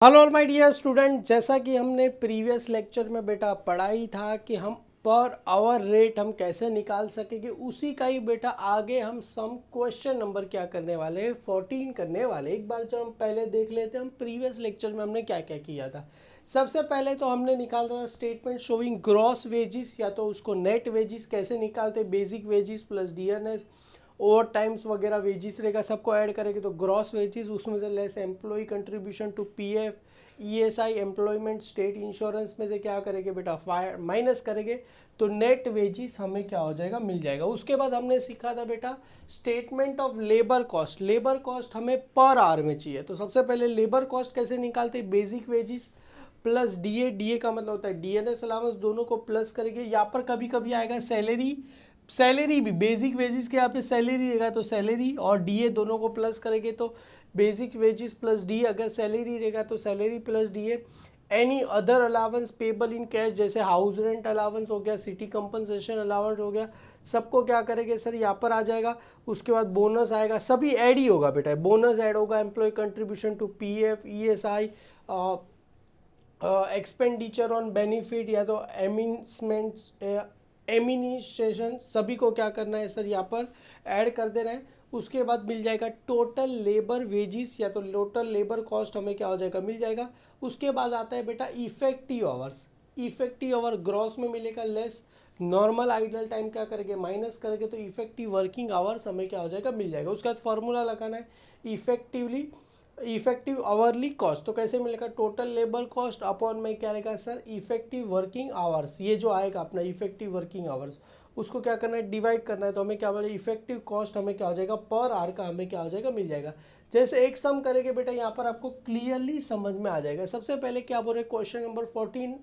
Hello my dear student, जैसा कि हमने प्रीवियस लेक्चर में बेटा पढ़ा ही था कि हम पर आवर रेट हम कैसे निकाल सकेंगे, उसी का ही बेटा आगे हम सम क्वेश्चन नंबर क्या करने वाले हैं 14 करने वाले। एक बार जब हम पहले देख लेते हैं हम प्रीवियस लेक्चर में हमने क्या क्या किया था। सबसे पहले तो हमने निकाला था स्टेटमेंट शोइंग ग्रॉस वेजिस या तो उसको नेट वेजिस कैसे निकालते, basic wages plus DNS over times वगैरह वेजिस रहेगा, सबको ऐड करेंगे तो ग्रॉस वेजिस, उसमें से less employ contribution to PF ESI employment state insurance में से क्या करेंगे बेटा माइनस करेंगे तो नेट वेजिस हमें क्या हो जाएगा, मिल जाएगा। उसके बाद हमने सीखा था बेटा statement of labour cost. Labour cost हमें पर आवर में चाहिए, तो सबसे पहले लेबर कॉस्ट कैसे निकालते हैं, basic wages plus DA, DA का मतलब होता है डीएनएस अलाउंस, दोनों को प्लस करेंगे। यहाँ पर कभी कभी आएगा सैलरी, सैलरी भी बेसिक वेजिस के यहाँ पे सैलरी रहेगा तो सैलरी और डीए दोनों को प्लस करेंगे तो बेसिक वेजिस प्लस डी, अगर सैलरी रहेगा तो salary plus DA. Any other allowance payable in cash, जैसे हाउस रेंट अलावेंस हो गया, सिटी कंपनसेशन अलावेंस हो गया, सबको क्या करेंगे सर यहाँ पर आ जाएगा। उसके बाद बोनस आएगा, सभी ऐड ही होगा बेटा, बोनस ऐड होगा, employ contribution to PF ESI, expenditure on benefit या तो एमिनमेंट्स एमिनिस्ट्रेशन, सभी को क्या करना है सर यहाँ पर ऐड कर देना है। उसके बाद मिल जाएगा टोटल लेबर वेजिस या तो टोटल लेबर कॉस्ट हमें क्या हो जाएगा, मिल जाएगा। उसके बाद आता है बेटा effective hours, effective hour gross में मिलेगा लेस नॉर्मल आइडल टाइम क्या करेंगे, माइनस करेंगे तो इफेक्टिव वर्किंग आवर्स हमें क्या हो जाएगा, मिल जाएगा। उसके बाद फॉर्मूला लगाना है इफेक्टिव आवरली कॉस्ट, तो कैसे मिलेगा, टोटल लेबर कॉस्ट अपॉन में क्या रहेगा सर इफेक्टिव वर्किंग आवर्स, ये जो आएगा अपना इफेक्टिव वर्किंग आवर्स उसको क्या करना है, डिवाइड करना है, तो हमें क्या बोले इफेक्टिव कॉस्ट हमें क्या हो जाएगा, पर आवर का हमें क्या हो जाएगा, मिल जाएगा। जैसे एक सम करेंगे बेटा यहाँ पर आपको क्लियरली समझ में आ जाएगा। सबसे पहले क्या बोल रहे हैं, question number 14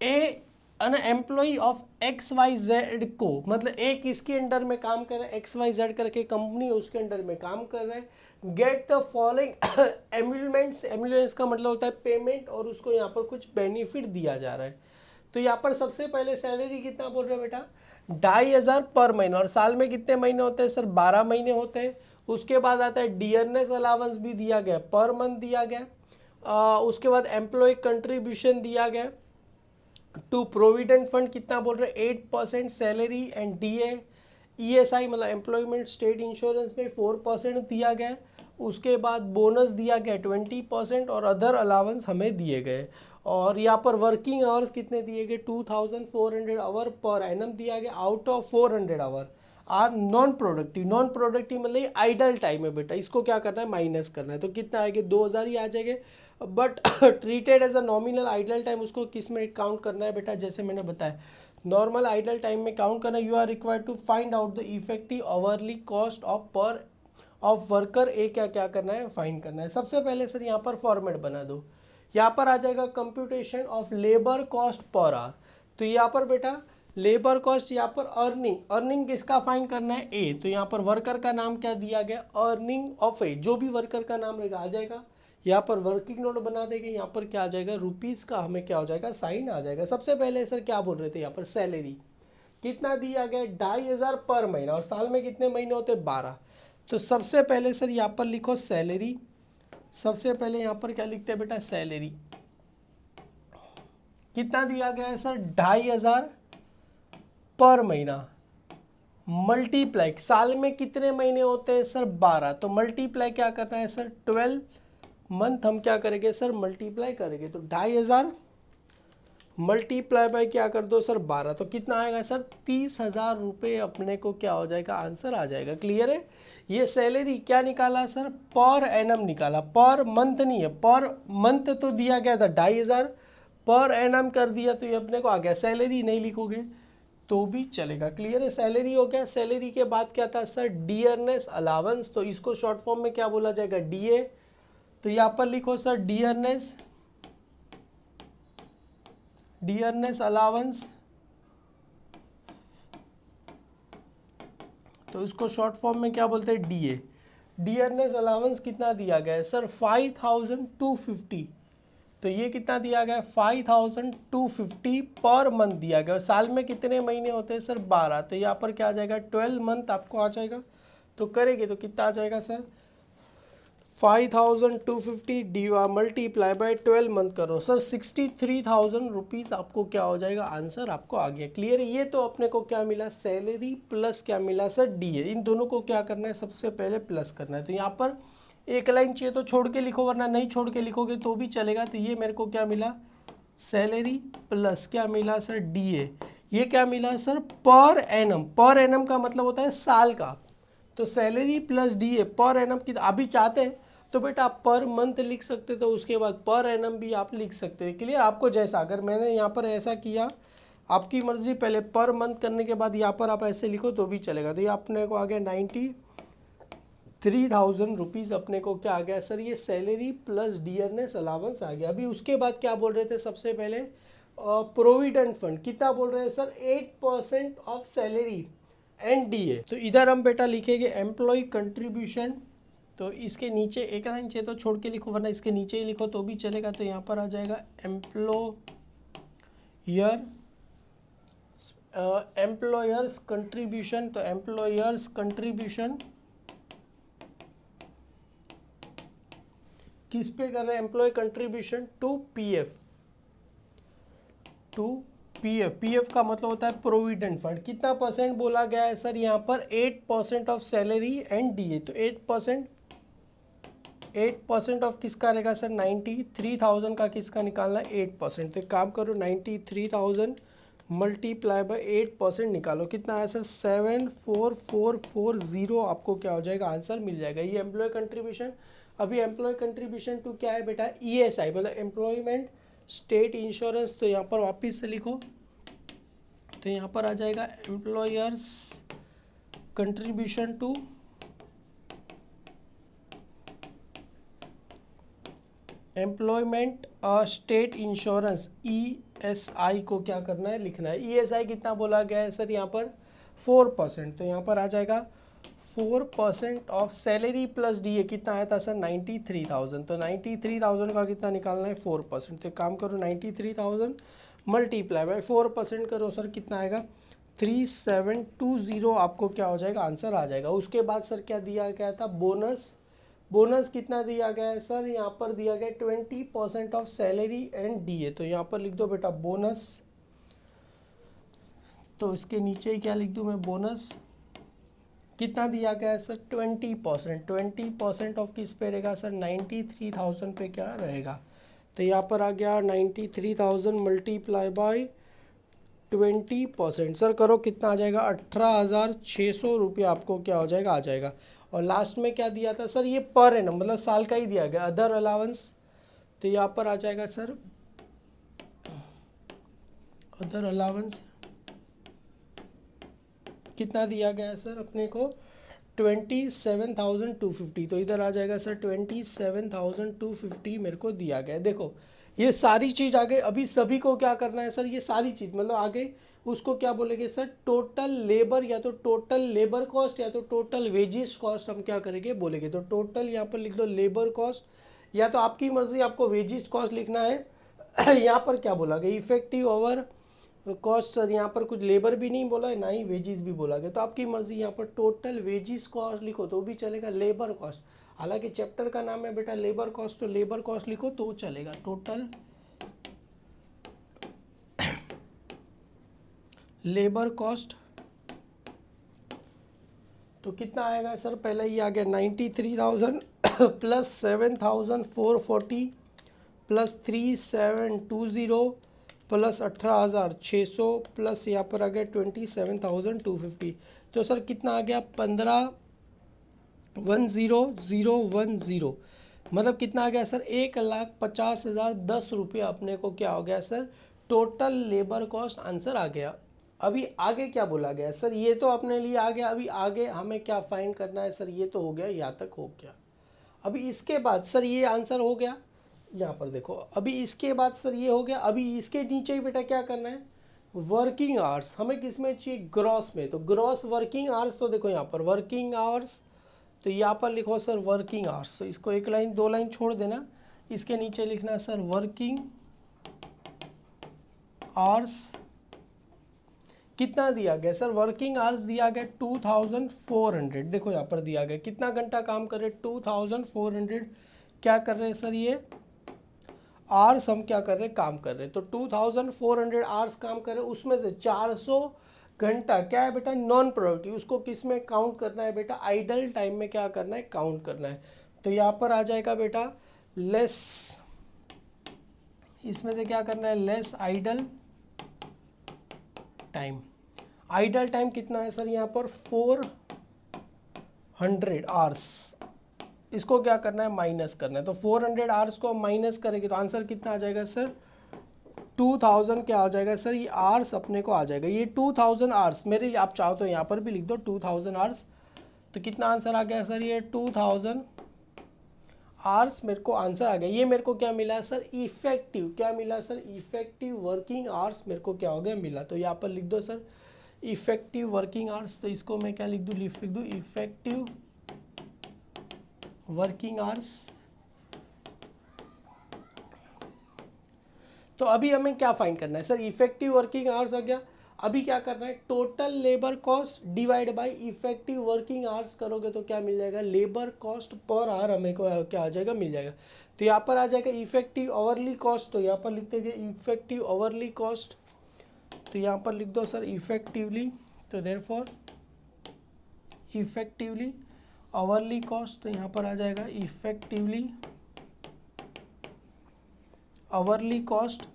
a an employ of X Y Z को, मतलब एक इसके अंडर में काम कर रहा है, एक्स वाई जेड करके कंपनी उसके अंडर में काम कर रहा है। गेट द फॉलोइंग एम्यूलमेंट्स, एम्यूलेंस का मतलब होता है पेमेंट, और उसको यहाँ पर कुछ बेनिफिट दिया जा रहा है। तो यहाँ पर सबसे पहले सैलरी कितना बोल रहे हैं बेटा, 2500 पर महीना, और साल में कितने महीने होते हैं सर, 12 महीने होते हैं। उसके बाद आता है डीएनएस अलावेंस भी दिया गया, पर मंथ दिया गया। उसके बाद एम्प्लॉय कंट्रीब्यूशन दिया गया टू प्रोविडेंट फंड कितना बोल रहे हैं 8% सैलरी एंड डीए, ईएसआई मतलब एम्प्लॉयमेंट स्टेट इंश्योरेंस में 4% दिया गया। उसके बाद बोनस दिया गया 20% और अदर अलावेंस हमें दिए गए। और यहाँ पर वर्किंग आवर्स कितने दिए गए, 2400 आवर पर एनम दिया गया। Out of 400 hour are non productive, non productive मतलब आइडल टाइम है बेटा, इसको क्या करना है, माइनस करना है, तो कितना आएंगे 2000 ही आ जाएंगे। But treated as a nominal idle time, उसको किस में काउंट करना है बेटा, जैसे मैंने बताया नॉर्मल आइडल टाइम में काउंट करना। You are required to find out the effective hourly cost of per of worker A, क्या क्या करना है, फाइंड करना है। सबसे पहले सर यहाँ पर फॉर्मेट बना दो, यहाँ पर आ जाएगा computation of labour cost per hour. तो यहाँ पर बेटा लेबर कॉस्ट, यहाँ पर अर्निंग, अर्निंग किसका फाइंड करना है, ए, तो यहाँ पर वर्कर का नाम क्या दिया गया, अर्निंग ऑफ ए, जो भी वर्कर का नाम रहेगा आ जाएगा। यहाँ पर वर्किंग नोट बना देंगे, यहाँ पर क्या आ जाएगा, रुपीज़ का हमें क्या हो जाएगा, साइन आ जाएगा। सबसे पहले सर क्या बोल रहे थे, यहाँ पर सैलरी कितना दिया गया 2500 पर महीना, और साल में कितने महीने होते 12। तो सबसे पहले सर यहाँ पर लिखो सैलरी, सबसे पहले यहाँ पर क्या लिखते हैं बेटा, सैलरी कितना दिया गया है सर 2500 पर महीना, मल्टीप्लाई साल में कितने महीने होते हैं सर 12, तो मल्टीप्लाई क्या करना है सर 12 मंथ हम क्या करेंगे सर मल्टीप्लाई करेंगे, तो 2500 मल्टीप्लाई बाय क्या कर दो सर 12, तो कितना आएगा सर 30,000 रुपये अपने को क्या हो जाएगा, आंसर आ जाएगा। क्लियर है। ये सैलरी क्या निकाला सर, पर एनम निकाला, पर मंथ नहीं है, पर मंथ तो दिया गया था 2500, पर एनम कर दिया तो ये अपने को आ गया। सैलरी नहीं लिखोगे तो भी चलेगा। क्लियर है। सैलरी हो गया। सैलरी के बाद क्या था सर डियरनेस अलावेंस, तो इसको शॉर्ट फॉर्म में क्या बोला जाएगा, डीए। तो यहाँ पर लिखो सर डियरनेस अलावेंस, तो इसको शॉर्ट फॉर्म में क्या बोलते हैं, डीए। डियरनेस अलावेंस कितना दिया गया है सर 5250, तो ये कितना दिया गया है 5250 पर मंथ दिया गया। और साल में कितने महीने होते हैं सर 12, तो यहाँ पर क्या आ जाएगा 12 मंथ आपको आ जाएगा। तो करेंगे तो कितना आ जाएगा sir 5250 D multiply by 12 month करो सर 63,000 रुपीज़ आपको क्या हो जाएगा, आंसर आपको आ गया। क्लियर है। ये तो अपने को क्या मिला, सैलरी प्लस क्या मिला सर, डीए। इन दोनों को क्या करना है, सबसे पहले प्लस करना है। तो यहाँ पर एक लाइन चाहिए तो छोड़ के लिखो, वरना नहीं छोड़ के लिखोगे तो भी चलेगा। तो ये मेरे को क्या मिला, सैलरी प्लस क्या मिला सर, डीए। ये क्या मिला sir, per annum. Per annum का मतलब होता है साल का। तो salary plus DA per annum की अभी चाहते हैं तो बेटा आप पर मंथ लिख सकते, तो उसके बाद पर एनम भी आप लिख सकते हैं। क्लियर। आपको जैसा, अगर मैंने यहाँ पर ऐसा किया, आपकी मर्जी, पहले पर मंथ करने के बाद यहाँ पर आप ऐसे लिखो तो भी चलेगा। तो ये अपने को आ गया 93,000 रुपीज़ अपने को क्या आ गया सर, ये सैलरी प्लस डियरनेस अलाउंस आ गया। अभी उसके बाद क्या बोल रहे थे, सबसे पहले प्रोविडेंट फंड कितना बोल रहे हैं sir, 8% of salary and DA. तो इधर हम बेटा लिखेंगे एम्प्लॉय कंट्रीब्यूशन। तो इसके नीचे एक लाइन चाहिए तो छोड़ के लिखो, वरना इसके नीचे ही लिखो तो भी चलेगा। तो यहाँ पर आ जाएगा एम्प्लॉयर्स कंट्रीब्यूशन। तो एम्प्लॉयर्स कंट्रीब्यूशन किस पे कर रहे हैं, employ contribution to PF. PF का मतलब होता है प्रोविडेंट फंड। कितना परसेंट बोला गया है सर, यहाँ पर 8% ऑफ सैलरी एंड डीए। तो 8% ऑफ किसका रहेगा सर, 93,000 का किसका निकालना है, 8%। तो एक काम करो, 93,000 मल्टीप्लाई बाय 8% निकालो, कितना है सर, 74,440 आपको क्या हो जाएगा, आंसर मिल जाएगा। ये एम्प्लॉय कंट्रीब्यूशन। अभी एम्प्लॉय कंट्रीब्यूशन टू क्या है बेटा, ईएसआई मतलब एम्प्लॉयमेंट स्टेट इंश्योरेंस। तो यहाँ पर वापिस से लिखो, तो यहाँ पर आ जाएगा employers contribution to employment state insurance, ESI को क्या करना है, लिखना है। ईएसआई कितना बोला गया है सर, यहाँ पर 4%। तो यहाँ पर आ जाएगा 4% ऑफ सैलरी प्लस डीए। कितना आया था सर, 93,000। तो 93,000 का कितना निकालना है, 4%। तो काम करो, 93,000 मल्टीप्लाई बाय 4% करो सर, कितना आएगा, 3720 आपको क्या हो जाएगा, आंसर आ जाएगा। उसके बाद सर क्या दिया गया था, बोनस। बोनस कितना दिया गया है सर, यहाँ पर दिया गया 20% ऑफ सैलरी एंड डीए। तो यहाँ पर लिख दो बेटा बोनस। तो इसके नीचे ही क्या लिख दूँ मैं, बोनस कितना दिया गया है सर, 20%। 20% ऑफ किस पे रहेगा सर, 93,000 पे क्या रहेगा। तो यहाँ पर आ गया 93,000 मल्टीप्लाई बाय 20%। सर करो, कितना आ जाएगा, 18,600 रुपये आपको क्या हो जाएगा, आ जाएगा। और लास्ट में क्या दिया था सर, ये पर एनम मतलब साल का ही दिया गया, अदर अलाउंस। तो यहाँ पर आ जाएगा सर अदर अलाउंस कितना दिया गया है सर अपने को, 27,250। तो इधर आ जाएगा सर 27,250 मेरे को दिया गया है। देखो ये सारी चीज़ आगे, अभी सभी को क्या करना है सर, ये सारी चीज़ मतलब आगे उसको क्या बोलेंगे सर, टोटल लेबर, या तो टोटल लेबर कॉस्ट या तो टोटल वेजेस कॉस्ट हम क्या करेंगे बोलेंगे। तो टोटल यहाँ पर लिख दो लेबर कॉस्ट, या तो आपकी मर्जी, आपको वेजेस कॉस्ट लिखना है। यहाँ पर क्या बोला गया, इफेक्टिव ओवर कॉस्ट। सर यहाँ पर कुछ लेबर भी नहीं बोला है, ना ही वेजेस भी बोला गया। तो आपकी मर्जी, यहाँ पर टोटल वेजेस कॉस्ट लिखो तो भी चलेगा, लेबर कॉस्ट। हालांकि चैप्टर का नाम है बेटा लेबर कॉस्ट, तो लेबर कॉस्ट लिखो तो चलेगा, टोटल लेबर कॉस्ट। तो कितना आएगा सर, पहले ही आ गया 93,000 प्लस 7,440 प्लस 3720 प्लस 18,600 प्लस यहाँ पर आ गया 27,250। तो सर कितना आ गया, 15,10,010। मतलब कितना आ गया सर, 1,50,010 रुपये अपने को क्या हो गया sir, total labour cost answer आ गया। अभी आगे क्या बोला गया सर, ये तो अपने लिए आ गया। अभी आगे हमें क्या फाइंड करना है सर, ये तो हो गया, यहाँ तक हो गया। अभी इसके बाद सर ये आंसर हो गया, यहाँ पर देखो। अभी इसके बाद सर ये हो गया, अभी इसके नीचे ही बेटा क्या करना है, वर्किंग आवर्स हमें किस में चाहिए, ग्रॉस में। तो ग्रॉस वर्किंग आवर्स, तो देखो यहाँ पर वर्किंग आवर्स, तो यहाँ पर लिखो सर वर्किंग आवर्स। तो इसको एक लाइन 2 लाइन छोड़ देना, इसके नीचे लिखना है सर वर्किंग आवर्स। कितना दिया गया सर, वर्किंग आवर्स दिया गया 2400, देखो यहाँ पर दिया गया कितना घंटा काम कर रहे, 2400 क्या कर रहे हैं सर, ये आवर्स हम क्या कर रहे हैं, काम कर रहे हैं। तो 2400 आवर्स काम कर रहे हैं, उसमें से 400 घंटा क्या है बेटा, नॉन प्रोडक्टिव, उसको किस में काउंट करना है बेटा, आइडल टाइम में क्या करना है, काउंट करना है। तो यहाँ पर आ जाएगा बेटा लेस, इसमें से क्या करना है, less idle time. Idle time कितना है सर यहाँ पर 400 आवर्स, इसको क्या करना है, माइनस करना है। तो 400 आवर्स को माइनस करेंगे तो आंसर कितना आ जाएगा सर, 2000 क्या आ जाएगा सर, ये आवर्स अपने को आ जाएगा, ये 2000 आवर्स मेरे लिए, आप चाहो तो यहाँ पर भी लिख दो 2000 आवर्स। तो कितना आंसर आ गया सर, ये 2000 आवर्स मेरे को आंसर आ गया। ये मेरे को क्या मिला सर, इफेक्टिव, क्या मिला सर, इफेक्टिव वर्किंग आवर्स मेरे को क्या हो गया, मिला। तो यहाँ पर लिख दो सर इफेक्टिव वर्किंग आवर्स, तो इसको मैं क्या लिख दूँ, लिख दूँ इफेक्टिव वर्किंग आवर्स। तो अभी हमें क्या फाइंड करना है सर, इफेक्टिव वर्किंग आवर्स हो गया। अभी क्या करना है, total labour cost divide by effective working hours करोगे तो क्या मिल जाएगा, लेबर कॉस्ट पर आवर हमें को क्या आ जाएगा, मिल जाएगा। तो यहाँ पर आ जाएगा इफेक्टिव आवरली कॉस्ट, तो यहाँ पर लिख देंगे इफेक्टिव आवरली कॉस्ट, तो यहाँ पर लिख दो सर इफेक्टिवली, तो देयरफॉर इफेक्टिवली आवरली कॉस्ट, तो यहाँ पर आ जाएगा इफेक्टिवली आवरली कॉस्ट।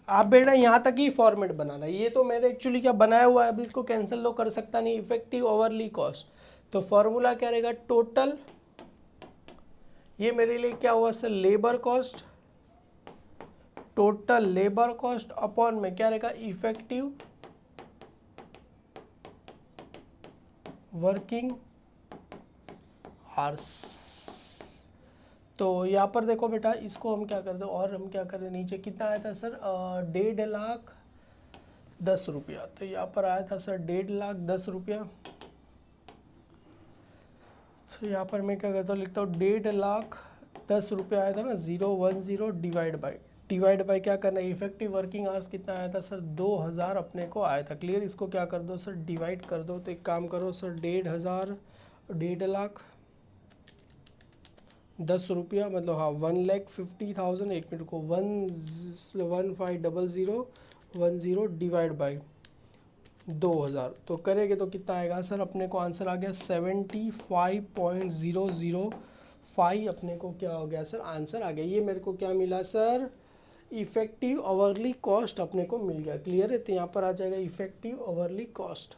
आप बेटा यहाँ तक ही फॉर्मेट बनाना है, ये तो मैंने एक्चुअली क्या बनाया हुआ है, अभी इसको कैंसिल तो कर सकता नहीं, इफेक्टिव आवरली कॉस्ट। तो फॉर्मूला क्या रहेगा, टोटल, ये मेरे लिए क्या हुआ sir, labour cost, total labour cost upon में क्या रहेगा, इफेक्टिव वर्किंग आवर्स। तो यहाँ पर देखो बेटा, इसको हम क्या कर दो, और हम क्या कर दे, नीचे कितना आया था सर, 1,50,10 रुपया। तो यहाँ पर आया था सर 1,50,10 रुपया। तो यहाँ पर मैं क्या करता हूँ, लिखता हूँ 1,50,10 रुपया आया था ना, 010 डिवाइड बाई क्या करना है, इफेक्टिव वर्किंग आवर्स कितना आया था सर, 2,000 अपने को आया था। क्लियर, इसको क्या कर दो सर, डिवाइड कर दो। तो एक काम करो सर, 1,50,10 रुपया मतलब हाँ 1,50,000, एक मिनट को 1,15,00,10 डिवाइड बाई 2,000, तो करेंगे तो कितना आएगा सर, अपने को आंसर आ गया 75.005, अपने को क्या हो गया सर, आंसर आ गया। ये मेरे को क्या मिला सर, इफेक्टिव आवरली कॉस्ट अपने को मिल गया। क्लियर है, तो यहाँ पर आ जाएगा इफेक्टिव आवरली कॉस्ट,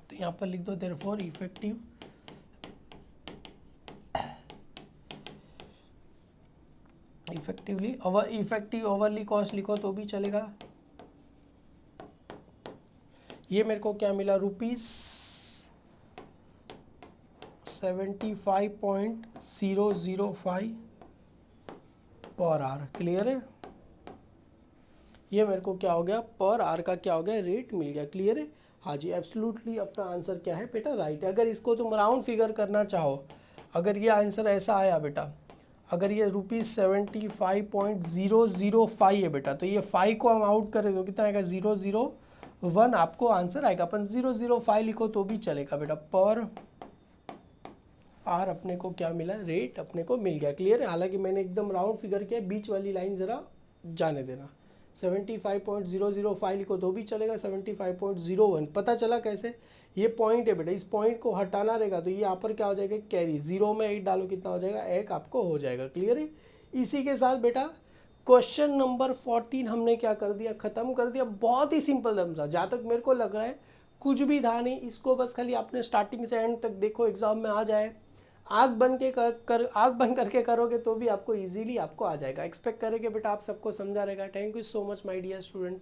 तो यहाँ पर लिख दो देयरफॉर इफेक्टिव आवरली कॉस्ट लिखो तो भी चलेगा। ये मेरे को क्या मिला, ₹75.005 पर आवर। क्लियर है, ये मेरे को क्या हो गया, पर आवर का क्या हो गया, रेट मिल गया। क्लियर है, हाँ जी एब्सोल्युटली अपना आंसर क्या है बेटा, राइट है। अगर इसको तुम राउंड फिगर करना चाहो, अगर ये आंसर ऐसा आया बेटा, अगर ये ₹75.005 है बेटा, तो ये 5 को हम आउट करें तो कितना आएगा, 001 आपको आंसर आएगा। अपन 005 लिखो तो भी चलेगा बेटा, पर आर अपने को क्या मिला, रेट अपने को मिल गया। क्लियर है, हालांकि मैंने एकदम राउंड फिगर किया, बीच वाली लाइन ज़रा जाने देना। 75.005 लिखो तो भी चलेगा, 75.01 पता चला कैसे, ये पॉइंट है बेटा, इस पॉइंट को हटाना रहेगा तो ये यहाँ पर क्या हो जाएगा, कैरी, 0 में 8 डालो कितना हो जाएगा, 1 आपको हो जाएगा। क्लियर है, इसी के साथ बेटा क्वेश्चन नंबर 14 हमने क्या कर दिया, ख़त्म कर दिया। बहुत ही सिंपल था, जहाँ तक मेरे को लग रहा है कुछ भी था नहीं, इसको बस खाली आपने स्टार्टिंग से एंड तक देखो, एग्जाम में आ जाए। आँख बंद करके करोगे तो भी आपको इजीली आपको आ जाएगा। एक्सपेक्ट करेंगे बेटा आप सबको समझा रहेगा। Thank you so much my dear student.